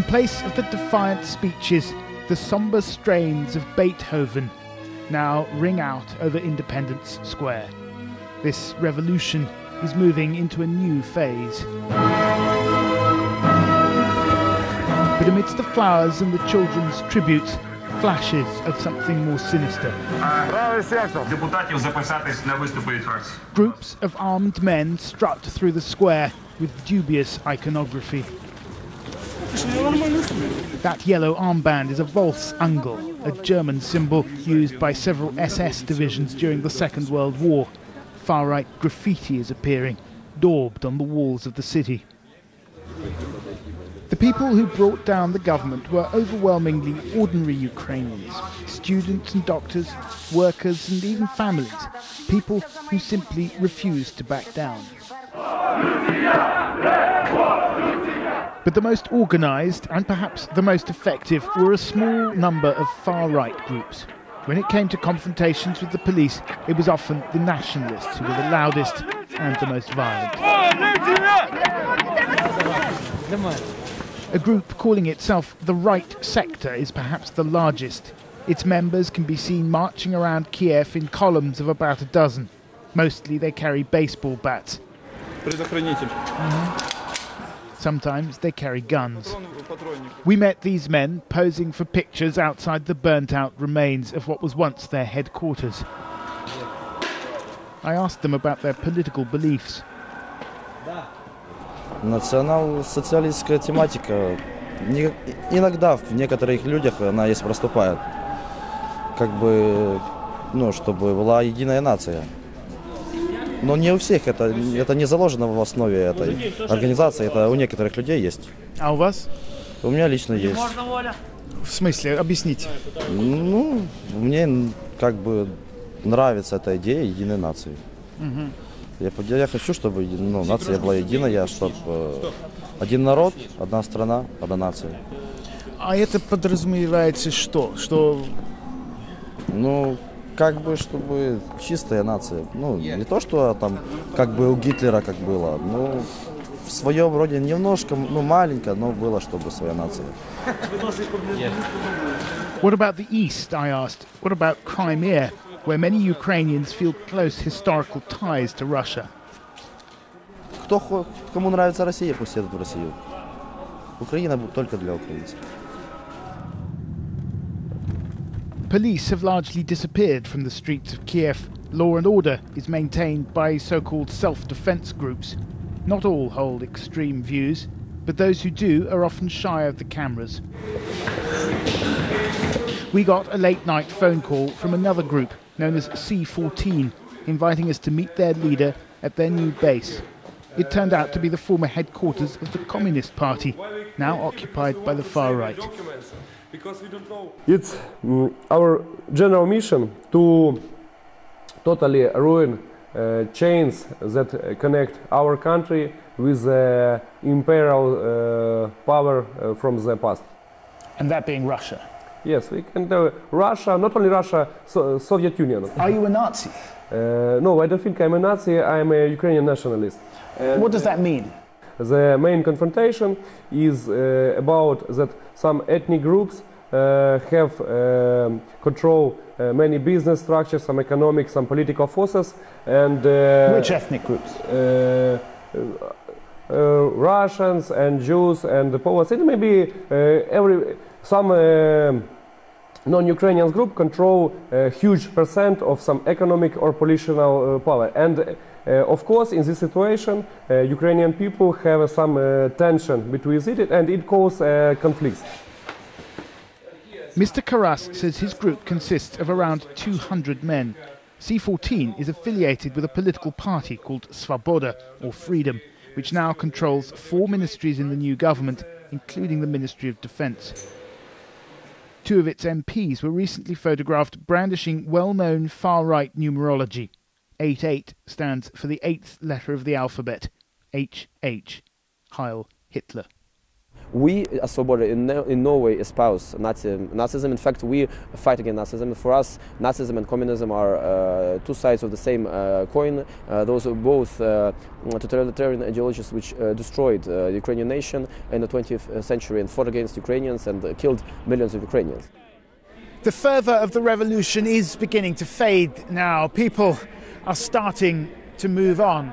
place of the defiant speeches, the sombre strains of Beethoven now ring out over Independence Square. This revolution is moving into a new phase. But amidst the flowers and the children's tributes, flashes of something more sinister. Groups of armed men strut through the square with dubious iconography. That yellow armband is a Volksangel, a German symbol used by several SS divisions during the Second World War. Far-right graffiti is appearing, daubed on the walls of the city. The people who brought down the government were overwhelmingly ordinary Ukrainians, students and doctors, workers and even families, people who simply refused to back down. But the most organised and perhaps the most effective were a small number of far-right groups. When it came to confrontations with the police, it was often the nationalists who were the loudest and the most violent. A group calling itself the Right Sector is perhaps the largest. Its members can be seen marching around Kiev in columns of about a dozen. Mostly they carry baseball bats. Sometimes they carry guns. We met these men posing for pictures outside the burnt-out remains of what was once their headquarters. I asked them about their political beliefs. Национал-социалистская тематика иногда в некоторых людях она есть проступает. Как бы, чтобы была единая нация. Но не у всех это не заложено в основе этой организации, это у некоторых людей есть. А у вас? У меня лично есть. В смысле? Объясните. Мне как бы нравится эта идея единой нации. Я хочу, чтобы нация была единая, чтобы один народ, одна страна, одна нация. А это подразумевается что? Как бы, чтобы чистая нация. Не то, что там, как бы у Гитлера как было. В своем роде немножко, маленько, но было, чтобы своя нация. What about the East, I asked? What about Crimea, where many Ukrainians feel close historical ties to Russia? Кому нравится Россия, пусть едут в Россию. Украина только для украинцев. Police have largely disappeared from the streets of Kiev. Law and order is maintained by so-called self-defense groups. Not all hold extreme views, but those who do are often shy of the cameras. We got a late-night phone call from another group known as C14, inviting us to meet their leader at their new base. It turned out to be the former headquarters of the Communist Party, now occupied by the far right. It's our general mission to totally ruin chains that connect our country with the imperial power from the past. And that being Russia? Yes, we can do Russia, not only Russia, Soviet Union. Are you a Nazi? No, I don't think I'm a Nazi, I'm a Ukrainian nationalist. What does that mean? The main confrontation is about that some ethnic groups have control many business structures, some economic, some political forces, and which ethnic groups? Russians and Jews and the Poles. It may be some non-Ukrainian group control a huge percent of some economic or political power. And of course, in this situation, Ukrainian people have some tension between it, and it causes conflicts. Mr. Karas says his group consists of around 200 men. C14 is affiliated with a political party called Svoboda, or Freedom, which now controls 4 ministries in the new government, including the Ministry of Defence. 2 of its MPs were recently photographed brandishing well-known far-right numerology. 88 stands for the 8th letter of the alphabet, HH, Heil Hitler. We, as Svoboda, in no way espouse Nazism. In fact, we fight against Nazism. For us, Nazism and communism are two sides of the same coin. Those are both totalitarian ideologies which destroyed the Ukrainian nation in the 20th century and fought against Ukrainians and killed millions of Ukrainians. The fervour of the revolution is beginning to fade now. People are starting to move on.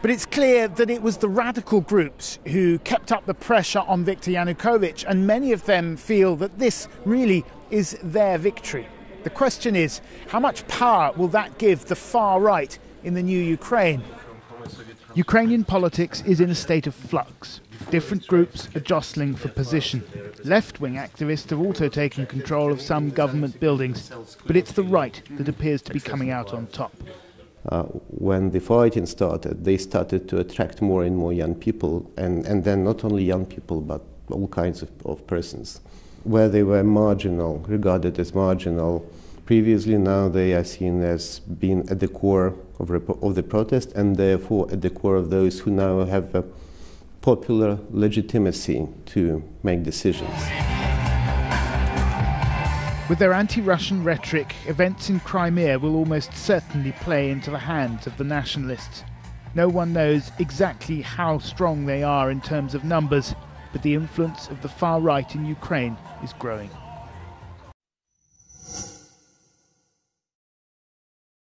But it's clear that it was the radical groups who kept up the pressure on Viktor Yanukovych, and many of them feel that this really is their victory. The question is, how much power will that give the far right in the new Ukraine? Ukrainian politics is in a state of flux. Different groups are jostling for position. Left-wing activists have also taken control of some government buildings, but it's the right that appears to be coming out on top. When the fighting started, they started to attract more and more young people, and then not only young people, but all kinds of persons. Where they were marginal, regarded as marginal previously, now they are seen as being at the core of the protest, and therefore at the core of those who now have a popular legitimacy to make decisions. With their anti-Russian rhetoric, events in Crimea will almost certainly play into the hands of the nationalists. No one knows exactly how strong they are in terms of numbers, but the influence of the far right in Ukraine is growing.